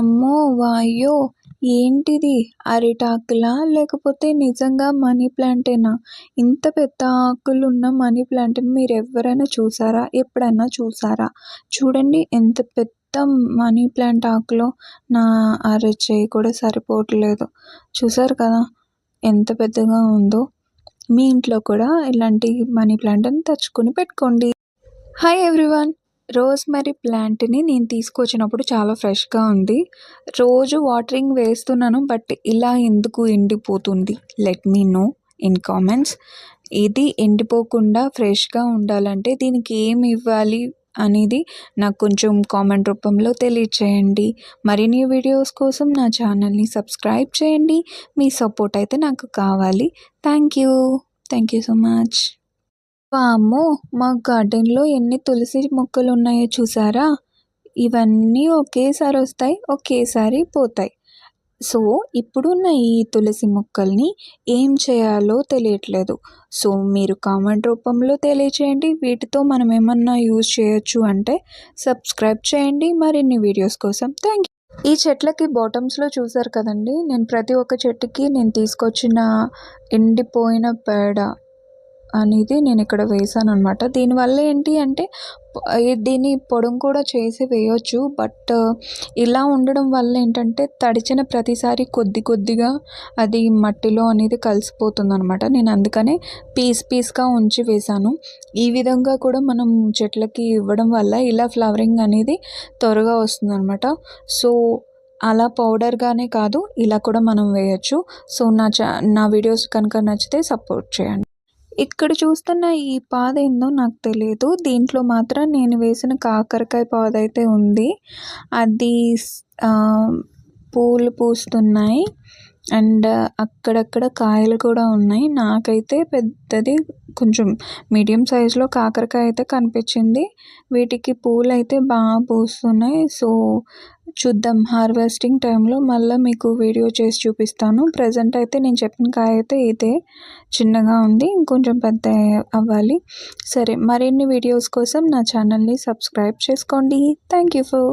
అమ్మో! వాయ్యో! ఏంటిది అరిటాకులా? లేకపోతే నిజంగా మనీ ప్లాంటేనా? ఇంత పెద్ద ఆకులున్న మనీ ప్లాంట్‌ని మీరెవ్వరైనా చూసారా? ఎప్పుడన్నా చూసారా? చూడండి ఎంత పెద్ద మనీ ప్లాంట్ ఆకులో నా అరచెయ్యి కూడా సరిపోవట్లేదు. చూసారు కదా! ఎంత పెద్దగా ఉందో. మీ ఇంట్లో కూడా ఇలాంటి మనీ ప్లాంట్‌ని తెచ్చుకొని పెట్టుకోండి. Hi everyone! రోజ్‌మెరీ ప్లాంట్‌ని నేను తీసుకొచ్చినప్పుడు చాలా ఫ్రెష్‌గా ఉంది. రోజు వాటరింగ్ వేస్తున్నాను. బట్ ఇలా ఎందుకు ఎండిపోతుంది? Let me know in comments. ఇది ఎండిపోకుండా ఫ్రెష్‌గా ఉండాలంటే దీనికి ఏమి ఇవ్వాలి అనేది నాకు కొంచెం కామెంట్ రూపంలో తెలియచేయండి. మరిన్ని వీడియోస్ కోసం నా ఛానల్‌ని సబ్స్క్రైబ్ చేయండి. మీ సపోర్ట్ అయితే నాకు కావాలి. Thank you. Thank you so much. వామ్మో! మా గార్డెన్‌లో ఎన్ని తులసి మొక్కలున్నాయో చూసారా? ఇవన్నీ ఒకేసారి వస్తాయి, ఒకేసారి పోతాయి. సో, ఇప్పుడున్న ఈ తులసి మొక్కల్ని ఏం చేయాలో తెలియట్లేదు. సో, మీరు కామెంట్ రూపంలో తెలియచేయండి. వీటితో మనం ఏమన్నా యూజ్ చేయొచ్చు అంటే సబ్స్క్రైబ్ చేయండి మరిన్ని వీడియోస్ కోసం. Thank you. ఈ చెట్లకి బాటమ్స్‌లో చూసారు కదండీ! నేను ప్రతి ఒక్క చెట్టుకి నేను తీసుకొచ్చిన ఎండిపోయిన పేడ అనేది నేను ఇక్కడ వేశాననమాట. దీనివల్ల ఏంటి అంటే దీన్ని పొడుం కూడా చేసి వేయొచ్చు. బట్ ఇలా ఉండడం వల్ల ఏంటంటే తడిచిన ప్రతిసారి కొద్ది కొద్దిగా అది మట్టిలో అనేది కలిసిపోతుందనమాట. నేను అందుకనే పీస్‌గా ఉంచి వేశాను. ఈ విధంగా కూడా మనం చెట్లకి ఇవ్వడం వల్ల ఇలా ఫ్లవరింగ్ అనేది త్వరగా వస్తుందనమాట. సో, అలా పౌడర్‌గానే కాదు ఇలా కూడా మనం వేయొచ్చు. సో, నా వీడియోస్ కనుక నచ్చితే సపోర్ట్ చేయండి. ఇక్కడ చూస్తున్న ఈ పాదేందో నాకు తెలియదు. దీంట్లో మాత్రం నేను వేసిన కాకరకాయ పాదైతే ఉంది. అది పూలు పూస్తున్నాయి. అండ్ అక్కడక్కడ కాయలు కూడా ఉన్నాయి. నాకైతే పెద్దది కొంచెం మీడియం సైజులో కాకరకాయ అయితే కనిపించింది. వీటికి పూలైతే బాగా పూస్తున్నాయి. సో, చూద్దాం హార్వెస్టింగ్ టైంలో మళ్ళీ మీకు వీడియో చేసి చూపిస్తాను. ప్రెజెంట్ అయితే నేను చెప్పిన కాయ అయితే ఇదే చిన్నగా ఉంది. ఇంకొంచెం పెద్ద అవ్వాలి. సరే, మరిన్ని వీడియోస్ కోసం నా ఛానల్ని సబ్స్క్రైబ్ చేసుకోండి. Thank you for